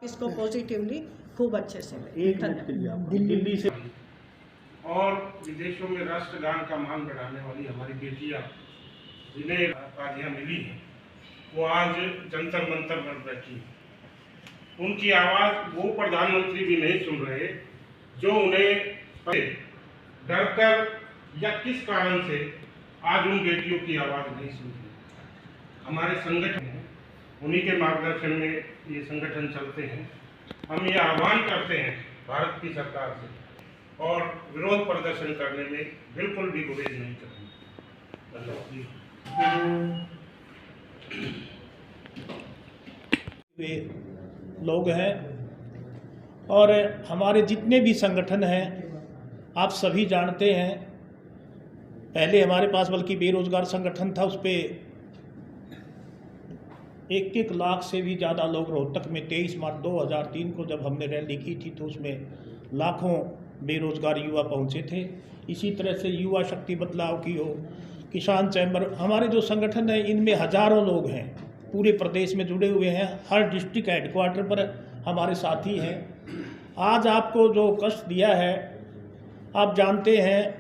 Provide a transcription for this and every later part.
इसको पॉजिटिवली खूब अच्छे से दिल्ली से और विदेशों में राष्ट्रगान का मान बढ़ाने वाली हमारी बेटियां जिन्हें उपाधियां मिली हैं वो आज जंतर मंतर पर बैठी हैं। उनकी आवाज़ वो प्रधानमंत्री भी नहीं सुन रहे जो उन्हें डर कर या किस कारण से आज उन बेटियों की आवाज़ नहीं सुन रही। हमारे संगठन हैं, उन्हीं के मार्गदर्शन में ये संगठन चलते हैं। हम ये आह्वान करते हैं भारत की सरकार से और विरोध प्रदर्शन करने में बिल्कुल भी गुरेज नहीं करेंगे। वे लोग हैं और हमारे जितने भी संगठन हैं आप सभी जानते हैं। पहले हमारे पास बल्कि बेरोजगार संगठन था, उस पर 1-1 लाख से भी ज़्यादा लोग रोहतक में 23 मार्च 2003 को जब हमने रैली की थी तो उसमें लाखों बेरोजगार युवा पहुंचे थे। इसी तरह से युवा शक्ति बदलाव की हो, किसान चैम्बर, हमारे जो संगठन है इनमें हज़ारों लोग हैं, पूरे प्रदेश में जुड़े हुए हैं। हर डिस्ट्रिक्ट हेडक्वार्टर पर हमारे साथी हैं। आज आपको जो कष्ट दिया है आप जानते हैं,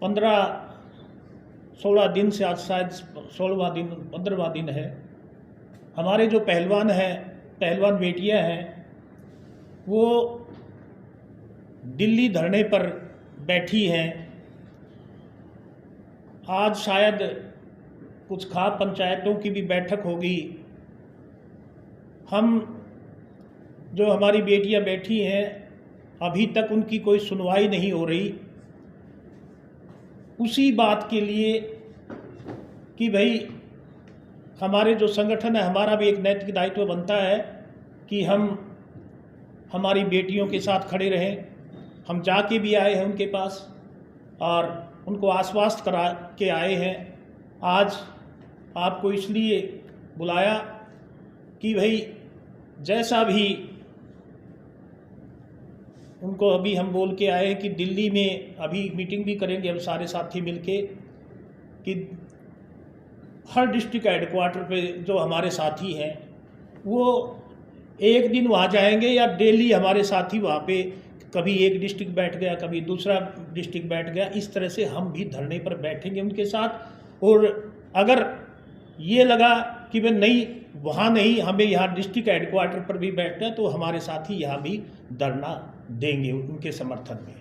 15-16 दिन से आज शायद 16वां दिन 15वां दिन है। हमारे जो पहलवान हैं, पहलवान बेटियां हैं, वो दिल्ली धरने पर बैठी हैं। आज शायद कुछ खाप पंचायतों की भी बैठक होगी। हम जो हमारी बेटियां बैठी हैं अभी तक उनकी कोई सुनवाई नहीं हो रही, उसी बात के लिए कि भाई हमारे जो संगठन है, हमारा भी एक नैतिक दायित्व बनता है कि हम हमारी बेटियों के साथ खड़े रहें। हम जाके भी आए हैं उनके पास और उनको आश्वस्त करा के आए हैं। आज आपको इसलिए बुलाया कि भाई जैसा भी उनको अभी हम बोल के आए हैं कि दिल्ली में अभी मीटिंग भी करेंगे हम सारे साथी मिलके कि हर डिस्ट्रिक्ट हेडक्वार्टर पे जो हमारे साथी हैं वो एक दिन वहाँ जाएंगे या डेली हमारे साथी वहाँ पे कभी एक डिस्ट्रिक्ट बैठ गया, कभी दूसरा डिस्ट्रिक्ट बैठ गया, इस तरह से हम भी धरने पर बैठेंगे उनके साथ। और अगर ये लगा कि वे नहीं वहाँ नहीं, हमें यहाँ डिस्ट्रिक्ट हेडक्वार्टर पर भी बैठना है, तो हमारे साथी यहाँ भी धरना देंगे उनके समर्थन में।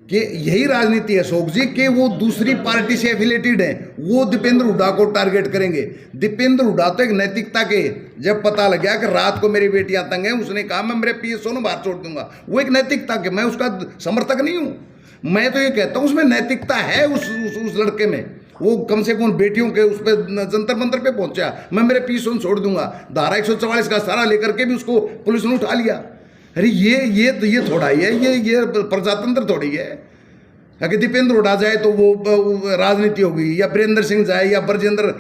कि यही राजनीति है अशोक जी कि वो दूसरी पार्टी से एफिलेटेड है, वो दीपेंद्र हुड्डा को टारगेट करेंगे। दीपेंद्र हुड्डा तो एक नैतिकता के, जब पता लग गया कि रात को मेरी बेटियां तंग हैं, उसने कहा मैं मेरे पीएसओ को बाहर छोड़ दूंगा। वो एक नैतिकता के, मैं उसका समर्थक नहीं हूं। मैं तो ये कहता हूं उसमें नैतिकता है उस लड़के में। वो कम से कम बेटियों के उस पर जंतर मंतर पे पहुंचा, मैं मेरे पीएसओ छोड़ दूंगा। धारा 144 का सहारा लेकर के भी उसको पुलिस ने उठा लिया। अरे ये थोड़ा ही है, ये प्रजातंत्र थोड़ी है। अगर दीपेंद्र हुड्डा जाए तो वो राजनीति होगी, या वीरेंद्र सिंह जाए या ब्रजेंद्र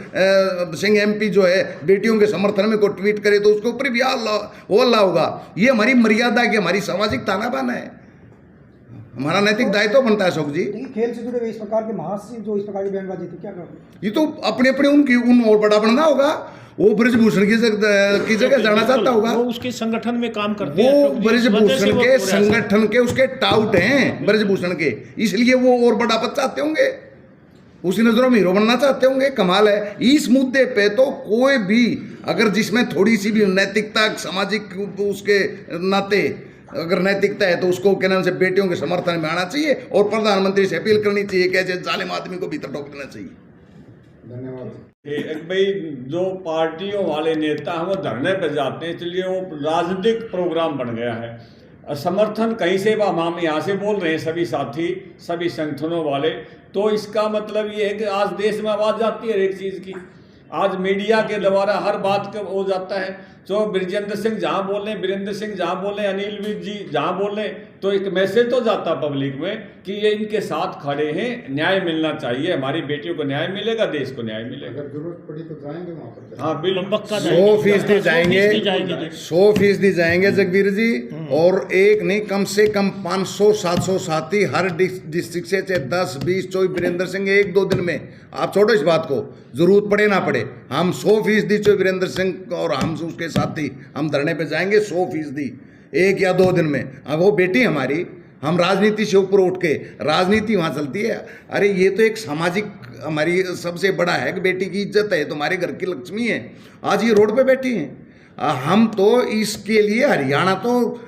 सिंह एमपी जो है बेटियों के समर्थन में को ट्वीट करे तो उसके ऊपर भी अल्लाह होगा। ये हमारी मर्यादा की, हमारी सामाजिक ताना बाना है, हमारा नैतिक दायित्व बनता है अशोक जी। खेल से जुड़े हुए इस प्रकार के महाशय जो इस प्रकार की बयानबाजी थी, क्या करोगे? ये तो अपने अपने उन और बड़ा बनना होगा। वो ब्रजभूषण की जगह जाना चाहता होगा, वो उसके संगठन में काम करते हैं। वो ब्रजभूषण के संगठन के उसके टाउट हैं ब्रजभूषण के, इसलिए वो और बड़ा पद चाहते होंगे, उसी नजरों में हीरो बनना चाहते होंगे। कमाल है। इस मुद्दे पे तो कोई भी अगर जिसमें थोड़ी सी भी नैतिकता, सामाजिक उसके नाते अगर नैतिकता है तो उसको क्या नाम से बेटियों के समर्थन में आना चाहिए और प्रधानमंत्री से अपील करनी चाहिए कि ऐसे जालिम आदमी को भीतर ठोक देना चाहिए। धन्यवाद। भाई जो पार्टियों वाले नेता हैं वो धरने पर जाते हैं, इसलिए वो राजनीतिक प्रोग्राम बन गया है। समर्थन कहीं से हम यहाँ से बोल रहे हैं सभी साथी, सभी संगठनों वाले, तो इसका मतलब ये है कि आज देश में आवाज़ जाती है एक चीज़ की। आज मीडिया के द्वारा हर बात का हो जाता है। जो ब्रजेंद्र सिंह जहाँ बोल रहे, वीरेंद्र सिंह जहाँ बोल रहे, अनिल विज जी जहाँ बोल रहे, तो एक मैसेज तो जाता पब्लिक में कि ये इनके साथ खड़े हैं, न्याय मिलना चाहिए, हमारी बेटियों को न्याय मिलेगा, देश को न्याय मिलेगा। अगर जरूरत पड़ी तो जाएंगे वहाँ पर। हाँ बिल्कुल, 100% जाएंगे, 100% जाएंगे जगबीर जी। और एक नहीं, कम से कम 500-700 साथी हर डिस्ट्रिक्ट से, चाहे 10, 20, 24 वीरेंद्र सिंह 1-2 दिन में, आप छोड़ो इस बात को, जरूरत पड़े ना पड़े, हम 100% जो वीरेंद्र सिंह और हम उसके साथ थी, हम धरने पे जाएंगे 100%, 1 या 2 दिन में। अब वो बेटी हमारी, हम राजनीति से ऊपर उठ के, राजनीति वहाँ चलती है। अरे ये तो एक सामाजिक हमारी सबसे बड़ा है कि बेटी की इज्जत है, तुम्हारे घर की लक्ष्मी है, आज ये रोड पे बैठी हैं। हम तो इसके लिए, हरियाणा तो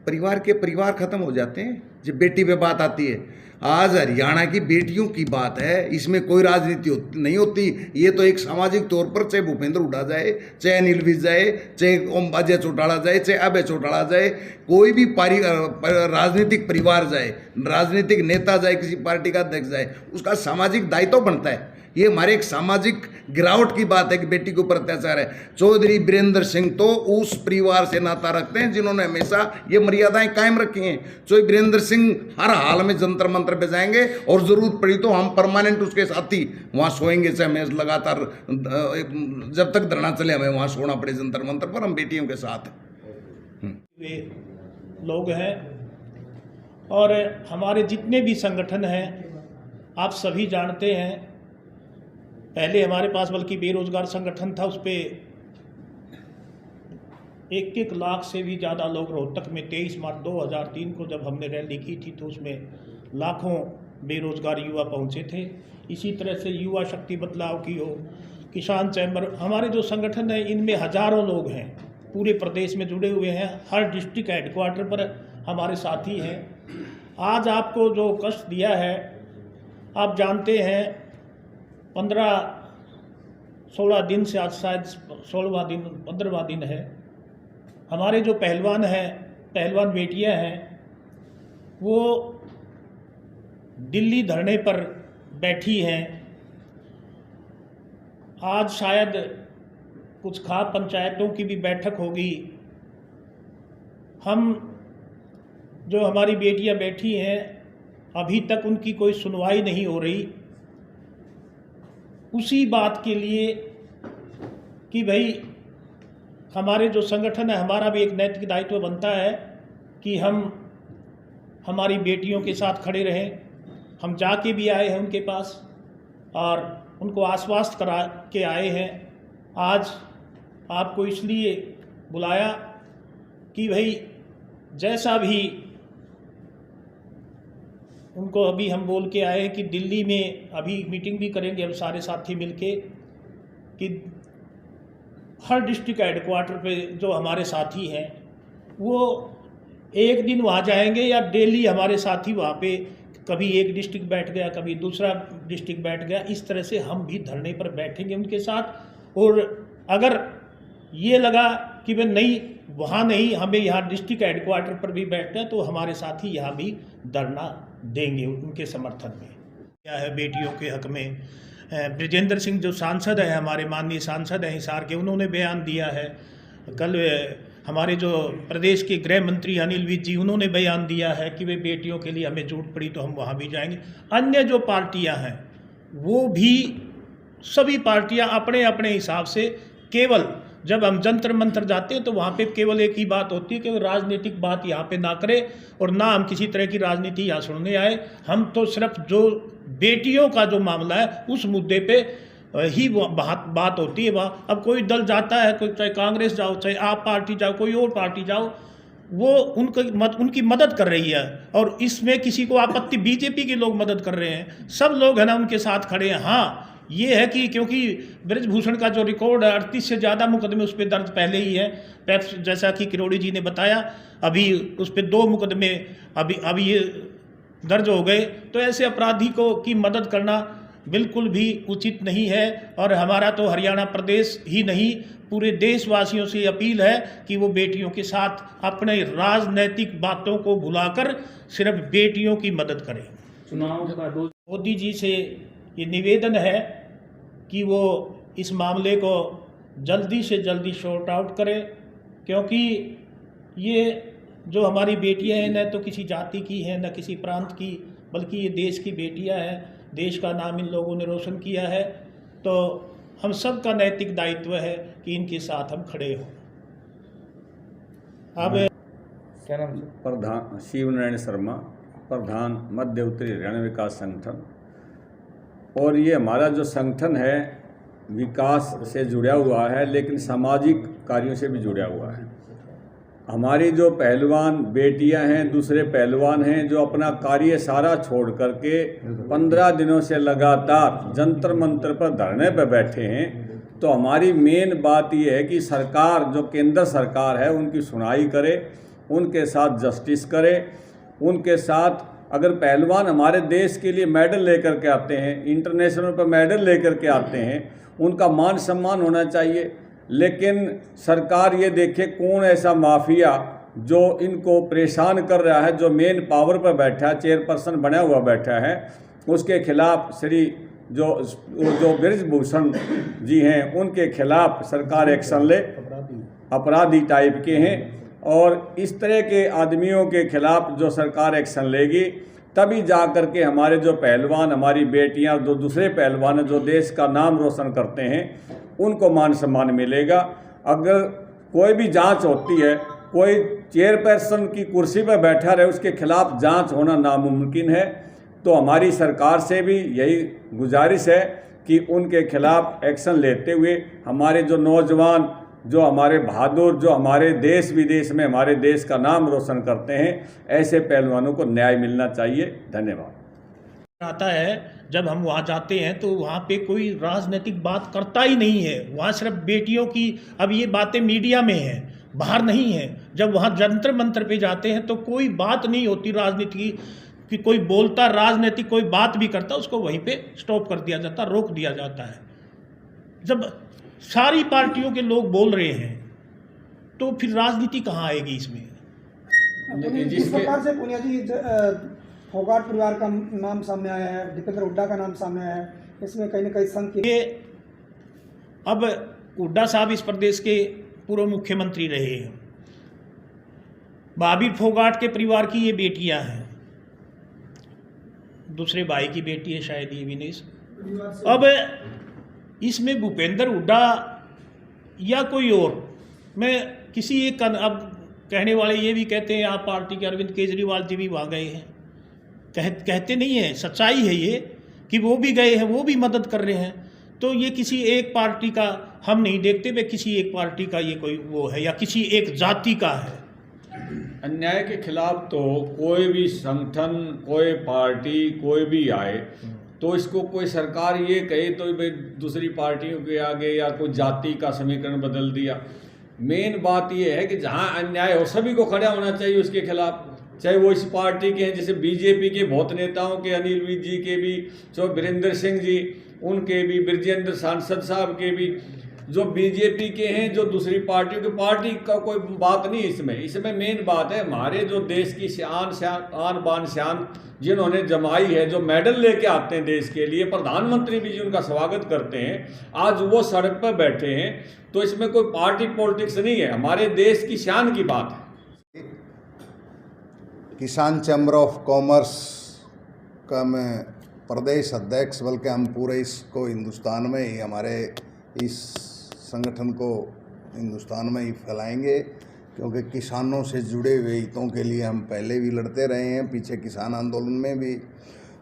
परिवार के परिवार खत्म हो जाते हैं जब बेटी पे बात आती है। आज हरियाणा की बेटियों की बात है, इसमें कोई राजनीति नहीं होती। ये तो एक सामाजिक तौर पर, चाहे भूपेंद्र हुड्डा जाए, चाहे अनिल विज जाए, चाहे अजय चौटाला जाए, चाहे अभय चौटाला जाए, कोई भी राजनीतिक परिवार जाए, राजनीतिक नेता जाए, किसी पार्टी का अध्यक्ष जाए, उसका सामाजिक दायित्व बनता है। ये हमारे एक सामाजिक गिरावट की बात है कि बेटी के ऊपर अत्याचार है। चौधरी वीरेंद्र सिंह तो उस परिवार से नाता रखते हैं जिन्होंने हमेशा ये मर्यादाएं कायम रखी हैं। चौधरी वीरेंद्र सिंह हर हाल में जंतर मंतर पे जाएंगे और जरूरत पड़ी तो हम परमानेंट उसके साथ ही वहाँ सोएंगे, चाहे हमें लगातार जब तक धरना चले हमें वहाँ सोना पड़े जंतर मंतर पर, हम बेटियों के साथ वे लोग हैं। और हमारे जितने भी संगठन हैं आप सभी जानते हैं, पहले हमारे पास बल्कि बेरोजगार संगठन था, उस पर 1-1 लाख से भी ज़्यादा लोग रोहतक में 23 मार्च 2003 को जब हमने रैली की थी तो उसमें लाखों बेरोजगार युवा पहुंचे थे। इसी तरह से युवा शक्ति बदलाव की हो, किसान चैम्बर, हमारे जो संगठन है इनमें हज़ारों लोग हैं, पूरे प्रदेश में जुड़े हुए हैं। हर डिस्ट्रिक्ट हेडक्वार्टर पर हमारे साथी हैं। आज आपको जो कष्ट दिया है, आप जानते हैं 15-16 दिन से, आज शायद 16वां दिन 15वां दिन है, हमारे जो पहलवान हैं, पहलवान बेटियां हैं, वो दिल्ली धरने पर बैठी हैं। आज शायद कुछ खाप पंचायतों की भी बैठक होगी। हम जो हमारी बेटियां बैठी हैं, अभी तक उनकी कोई सुनवाई नहीं हो रही, उसी बात के लिए कि भाई हमारे जो संगठन है, हमारा भी एक नैतिक दायित्व बनता है कि हम हमारी बेटियों के साथ खड़े रहें। हम जाके भी आए हैं उनके पास और उनको आश्वस्त करा के आए हैं। आज आपको इसलिए बुलाया कि भाई जैसा भी उनको अभी हम बोल के आए हैं कि दिल्ली में अभी मीटिंग भी करेंगे हम सारे साथी मिलके, कि हर डिस्ट्रिक्ट हेडक्वार्टर पे जो हमारे साथी हैं वो एक दिन वहाँ जाएंगे या डेली हमारे साथी वहाँ पे, कभी एक डिस्ट्रिक्ट बैठ गया, कभी दूसरा डिस्ट्रिक्ट बैठ गया, इस तरह से हम भी धरने पर बैठेंगे उनके साथ। और अगर ये लगा कि भाई नहीं, वहाँ नहीं, हमें यहाँ डिस्ट्रिक्ट हेडक्वार्टर पर भी बैठना है, तो हमारे साथी यहाँ भी धरना देंगे उनके समर्थन में। क्या है बेटियों के हक में, ब्रिजेंद्र सिंह जो सांसद हैं, हमारे माननीय सांसद हैं हिसार के, उन्होंने बयान दिया है। कल हमारे जो प्रदेश के गृह मंत्री अनिल विज जी, उन्होंने बयान दिया है कि वे बेटियों के लिए हमें जरूरत पड़ी तो हम वहाँ भी जाएंगे। अन्य जो पार्टियाँ हैं वो भी, सभी पार्टियाँ अपने अपने हिसाब से, केवल जब हम जंतर मंतर जाते हैं तो वहाँ पे केवल एक ही बात होती है कि राजनीतिक बात यहाँ पे ना करें और ना हम किसी तरह की राजनीति यहाँ सुनने आए। हम तो सिर्फ जो बेटियों का जो मामला है उस मुद्दे पे ही बात होती है वहाँ। अब कोई दल जाता है, कोई चाहे कांग्रेस जाओ, चाहे आप पार्टी जाओ, कोई और पार्टी जाओ, वो उनकी मदद कर रही है और इसमें किसी को आपत्ति, बीजेपी के लोग मदद कर रहे हैं, सब लोग है ना उनके साथ खड़े हैं। हाँ, ये है कि क्योंकि ब्रजभूषण का जो रिकॉर्ड है 38 से ज़्यादा मुकदमे उस पर दर्ज पहले ही है। पैप्स जैसा कि किरोड़ी जी ने बताया, अभी उस पर 2 मुकदमे अभी ये दर्ज हो गए। तो ऐसे अपराधी को की मदद करना बिल्कुल भी उचित नहीं है। और हमारा तो हरियाणा प्रदेश ही नहीं, पूरे देशवासियों से अपील है कि वो बेटियों के साथ अपने राजनैतिक बातों को भुलाकर सिर्फ बेटियों की मदद करें। चुनाव का मोदी जी से ये निवेदन है कि वो इस मामले को जल्दी से जल्दी सॉर्ट आउट करें, क्योंकि ये जो हमारी बेटियां हैं न तो किसी जाति की हैं न किसी प्रांत की, बल्कि ये देश की बेटियां हैं। देश का नाम इन लोगों ने रोशन किया है, तो हम सब का नैतिक दायित्व है कि इनके साथ हम खड़े हों। अब क्या नाम है? प्रधान शिव नारायण शर्मा, प्रधान मध्य उत्तरी हरियाणा विकास संगठन। और ये हमारा जो संगठन है विकास से जुड़ा हुआ है, लेकिन सामाजिक कार्यों से भी जुड़ा हुआ है। हमारी जो पहलवान बेटियां हैं, दूसरे पहलवान हैं, जो अपना कार्य सारा छोड़ करके 15 दिनों से लगातार जंतर मंतर पर धरने पर बैठे हैं, तो हमारी मेन बात यह है कि सरकार, जो केंद्र सरकार है, उनकी सुनवाई करे, उनके साथ जस्टिस करे, उनके साथ अगर पहलवान हमारे देश के लिए मेडल लेकर के आते हैं, इंटरनेशनल पर मेडल लेकर के आते हैं, उनका मान सम्मान होना चाहिए। लेकिन सरकार ये देखे कौन ऐसा माफिया जो इनको परेशान कर रहा है, जो मेन पावर पर बैठा है, चेयरपर्सन बना हुआ बैठा है, उसके खिलाफ श्री जो बृजभूषण जी हैं, उनके खिलाफ सरकार एक्शन ले। अपराधी टाइप के हैं, और इस तरह के आदमियों के खिलाफ जो सरकार एक्शन लेगी, तभी जा कर के हमारे जो पहलवान, हमारी बेटियां, जो दूसरे पहलवान जो देश का नाम रोशन करते हैं, उनको मान सम्मान मिलेगा। अगर कोई भी जांच होती है, कोई चेयरपर्सन की कुर्सी पर बैठा रहे, उसके खिलाफ जांच होना नामुमकिन है। तो हमारी सरकार से भी यही गुजारिश है कि उनके खिलाफ एक्शन लेते हुए हमारे जो नौजवान, जो हमारे बहादुर, जो हमारे देश विदेश में हमारे देश का नाम रोशन करते हैं, ऐसे पहलवानों को न्याय मिलना चाहिए। धन्यवाद। आता है जब हम वहाँ जाते हैं तो वहाँ पे कोई राजनीतिक बात करता ही नहीं है। वहाँ सिर्फ बेटियों की, अब ये बातें मीडिया में हैं, बाहर नहीं है। जब वहाँ जंतर मंतर पे जाते हैं तो कोई बात नहीं होती राजनीति की, कोई बोलता राजनीतिक, कोई बात भी करता, उसको वहीं पे स्टॉप कर दिया जाता, रोक दिया जाता है। जब सारी पार्टियों के लोग बोल रहे हैं तो फिर राजनीति कहाँ आएगी इसमें? जिस प्रकार से पुनिया जी फोगाट परिवार का नाम सामने आया है, दीपेंद्र हुड्डा का नाम सामने आया है, इसमें कहीं ना कहीं संकेत। ये अब हुड्डा साहब इस प्रदेश के पूर्व मुख्यमंत्री रहे हैं। बाबीर फोगाट के परिवार की ये बेटियां हैं, दूसरे भाई की बेटी है शायद ये विनेश। अब इसमें भूपेंद्र हुड्डा या कोई और, मैं किसी एक, अब कहने वाले ये भी कहते हैं आप पार्टी के अरविंद केजरीवाल जी भी वहाँ गए हैं, कहते नहीं है, सच्चाई है ये कि वो भी गए हैं, वो भी मदद कर रहे हैं। तो ये किसी एक पार्टी का हम नहीं देखते, वे किसी एक पार्टी का ये कोई वो है या किसी एक जाति का है। अन्याय के खिलाफ तो कोई भी संगठन, कोई पार्टी, कोई भी आए तो इसको कोई सरकार ये कहे तो भाई दूसरी पार्टियों के आगे या कोई जाति का समीकरण बदल दिया। मेन बात ये है कि जहाँ अन्याय हो सभी को खड़ा होना चाहिए उसके खिलाफ, चाहे वो इस पार्टी के हैं, जैसे बीजेपी के बहुत नेताओं के, अनिल विज जी के भी, जो वीरेंद्र सिंह जी उनके भी, ब्रजेंद्र सांसद साहब के भी, जो बीजेपी के हैं, जो दूसरी पार्टियों की, पार्टी का कोई बात नहीं इसमें मेन बात है हमारे जो देश की आन बान शान जिन्होंने जमाई है, जो मेडल लेके आते हैं देश के लिए, प्रधानमंत्री भी जी उनका स्वागत करते हैं, आज वो सड़क पर बैठे हैं। तो इसमें कोई पार्टी पॉलिटिक्स नहीं है, हमारे देश की शान की बात है। किसान चैम्बर ऑफ कॉमर्स का मैं प्रदेश अध्यक्ष, बल्कि हम पूरे इसको हिंदुस्तान में ही, हमारे इस संगठन को हिंदुस्तान में ही फैलाएंगे, क्योंकि किसानों से जुड़े हुए हितों के लिए हम पहले भी लड़ते रहे हैं, पीछे किसान आंदोलन में भी।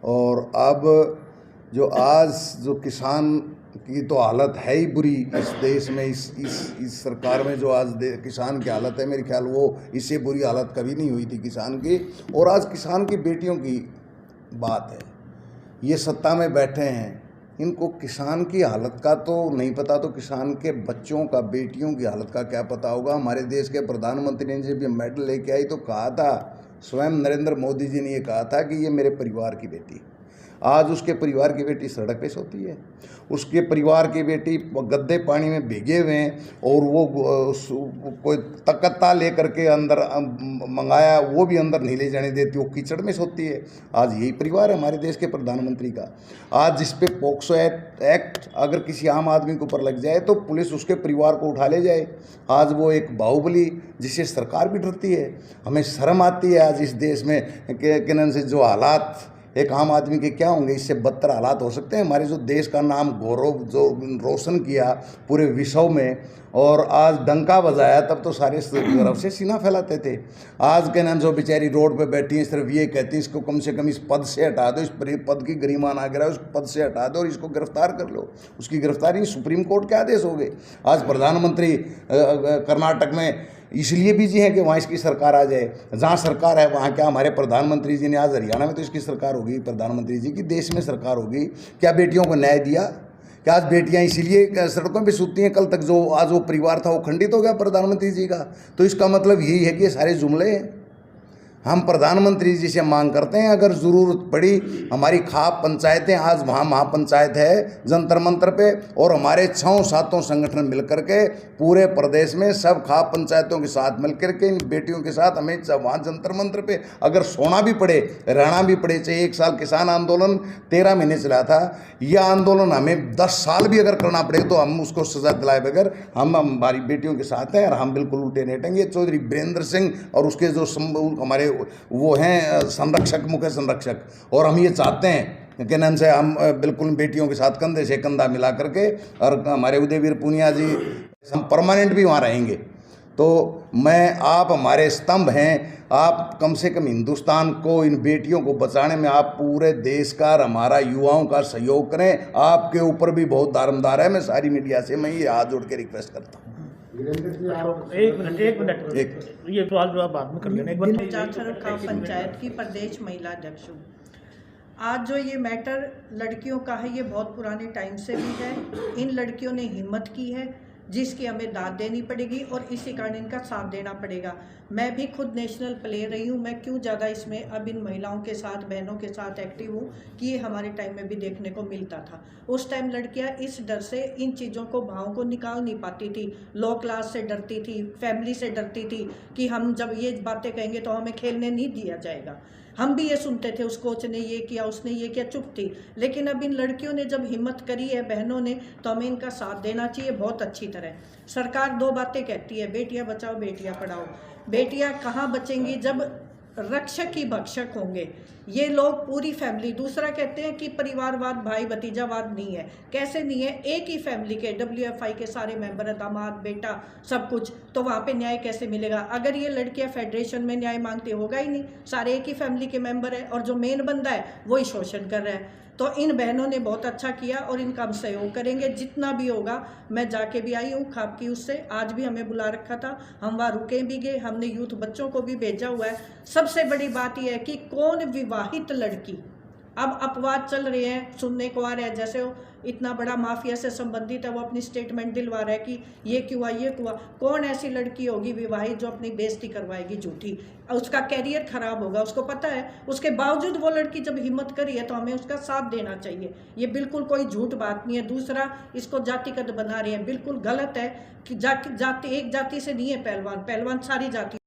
और अब जो आज जो किसान की तो हालत है ही बुरी इस देश में, इस सरकार में जो आज किसान की हालत है, मेरे ख्याल वो इससे बुरी हालत कभी नहीं हुई थी किसान की। और आज किसान की बेटियों की बात है, ये सत्ता में बैठे हैं, इनको किसान की हालत का तो नहीं पता, तो किसान के बच्चों का, बेटियों की हालत का क्या पता होगा। हमारे देश के प्रधानमंत्री ने जब ये मेडल लेके आई तो कहा था, स्वयं नरेंद्र मोदी जी ने ये कहा था कि ये मेरे परिवार की बेटी। आज उसके परिवार की बेटी सड़क पे सोती है, उसके परिवार की बेटी गद्दे पानी में भीगे हुए हैं, और वो कोई तकत्ता ले करके अंदर मंगाया, वो भी अंदर नहीं ले जाने देती, वो कीचड़ में सोती है। आज यही परिवार है हमारे देश के प्रधानमंत्री का। आज जिस पे पॉक्सो एक्ट अगर किसी आम आदमी के ऊपर लग जाए तो पुलिस उसके परिवार को उठा ले जाए। आज वो एक बाहुबली जिससे सरकार भी डरती है। हमें शर्म आती है आज इस देश में कि से जो हालात एक आम आदमी के क्या होंगे, इससे बदतर हालात हो सकते हैं। हमारे जो देश का नाम गौरव जो रोशन किया पूरे विश्व में, और आज डंका बजाया, तब तो सारे गर्व से सीना फैलाते थे। आज के नाम जो बेचारी रोड पे बैठी है सिर्फ ये कहती है इसको कम से कम इस पद से हटा दो, इस पद की गरिमा ना गिरा, उस पद से हटा दो और इसको गिरफ्तार कर लो। उसकी गिरफ्तारी सुप्रीम कोर्ट के आदेश हो गए। आज प्रधानमंत्री कर्नाटक में इसलिए बिजी है कि वहाँ इसकी सरकार आ जाए। जहाँ सरकार है वहाँ क्या हमारे प्रधानमंत्री जी ने, आज हरियाणा में तो इसकी सरकार होगी, प्रधानमंत्री जी की देश में सरकार होगी, क्या बेटियों को न्याय दिया? क्या आज बेटियां इसीलिए सड़कों पे सूती हैं? कल तक जो आज वो परिवार था वो खंडित हो गया प्रधानमंत्री जी का। तो इसका मतलब यही है कि ये सारे जुमले हैं। हम प्रधानमंत्री जी से मांग करते हैं, अगर ज़रूरत पड़ी हमारी खाप पंचायतें, आज वहाँ महापंचायत है जंतर मंतर पे, और हमारे 6-7 संगठन मिलकर के पूरे प्रदेश में सब खाप पंचायतों के साथ मिलकर के इन बेटियों के साथ हमें वहाँ जंतर मंतर पे अगर सोना भी पड़े, रहना भी पड़े। चाहे 1 साल किसान आंदोलन 13 महीने चला था, यह आंदोलन हमें 10 साल भी अगर करना पड़े तो हम उसको सजा दिलाए बगैर हम हमारी बेटियों के साथ हैं, और हम बिल्कुल उल्टे नहीं हटेंगे। चौधरी वीरेंद्र सिंह और उसके जो हमारे वो हैं संरक्षक, मुख्य संरक्षक, और हम ये चाहते हैं कि नाम से हम बिल्कुल बेटियों के साथ कंधे से कंधा मिला करके, और हमारे उदयवीर पूनिया जी हम परमानेंट भी वहाँ रहेंगे। तो आप हमारे स्तंभ हैं, आप कम से कम हिंदुस्तान को, इन बेटियों को बचाने में आप पूरे देश का और हमारा युवाओं का सहयोग करें। आपके ऊपर भी बहुत दारोमदार है। मैं सारी मीडिया से मैं ये हाथ जोड़ के रिक्वेस्ट करता हूँ। एक मिनट ये सवाल जवाब बाद में कर लेना। एक बार जाखड़ का पंचायत की प्रदेश महिला अध्यक्ष हूँ। आज जो ये मैटर लड़कियों का है, ये बहुत पुराने टाइम से भी है। इन लड़कियों ने हिम्मत की है जिसकी हमें दाद देनी पड़ेगी, और इसी कारण इनका साथ देना पड़ेगा। मैं भी खुद नेशनल प्लेयर रही हूँ, मैं क्यों ज़्यादा इसमें अब इन महिलाओं के साथ, बहनों के साथ एक्टिव हूँ कि ये हमारे टाइम में भी देखने को मिलता था। उस टाइम लड़कियाँ इस डर से इन चीज़ों को, भावों को निकाल नहीं पाती थी। लो क्लास से डरती थी, फैमिली से डरती थी कि हम जब ये बातें कहेंगे तो हमें खेलने नहीं दिया जाएगा। हम भी ये सुनते थे, उस कोच ने ये किया, उसने ये किया, चुप थी। लेकिन अब इन लड़कियों ने जब हिम्मत करी है, बहनों ने, तो हमें इनका साथ देना चाहिए बहुत अच्छी तरह। सरकार 2 बातें कहती है, बेटियां बचाओ बेटियां पढ़ाओ। बेटियां कहाँ बचेंगी जब रक्षक ही भक्षक होंगे ये लोग, पूरी फैमिली। दूसरा कहते हैं कि परिवारवाद, भाई भतीजावाद नहीं है। कैसे नहीं है? एक ही फैमिली के WFI के सारे मेंबर हैं, दामाद, बेटा, सब कुछ। तो वहाँ पे न्याय कैसे मिलेगा? अगर ये लड़कियाँ फेडरेशन में न्याय मांगती, होगा ही नहीं। सारे एक ही फैमिली के मेंबर है, और जो मेन बंदा है वही शोषण कर रहा है। तो इन बहनों ने बहुत अच्छा किया, और इनका हम सहयोग करेंगे जितना भी होगा। मैं जाके भी आई हूँ खाप की, उससे आज भी हमें बुला रखा था, हम वहाँ रुके भी गए। हमने यूथ बच्चों को भी भेजा हुआ है। सबसे बड़ी बात यह है कि कौन विवाहित लड़की, अब अपवाद चल रहे हैं, सुनने को आ रहा है, जैसे वो इतना बड़ा माफिया से संबंधित है, वो अपनी स्टेटमेंट दिलवा रहा है कि ये क्यों हुआ, ये क्यों हुआ। कौन ऐसी लड़की होगी विवाहित जो अपनी बेइज्जती करवाएगी झूठी? उसका कैरियर खराब होगा, उसको पता है। उसके बावजूद वो लड़की जब हिम्मत करी है तो हमें उसका साथ देना चाहिए। ये बिल्कुल कोई झूठ बात नहीं है। दूसरा, इसको जातिगत बना रहे हैं, बिल्कुल गलत है कि जाति एक जाति से नहीं है पहलवान, पहलवान सारी जाति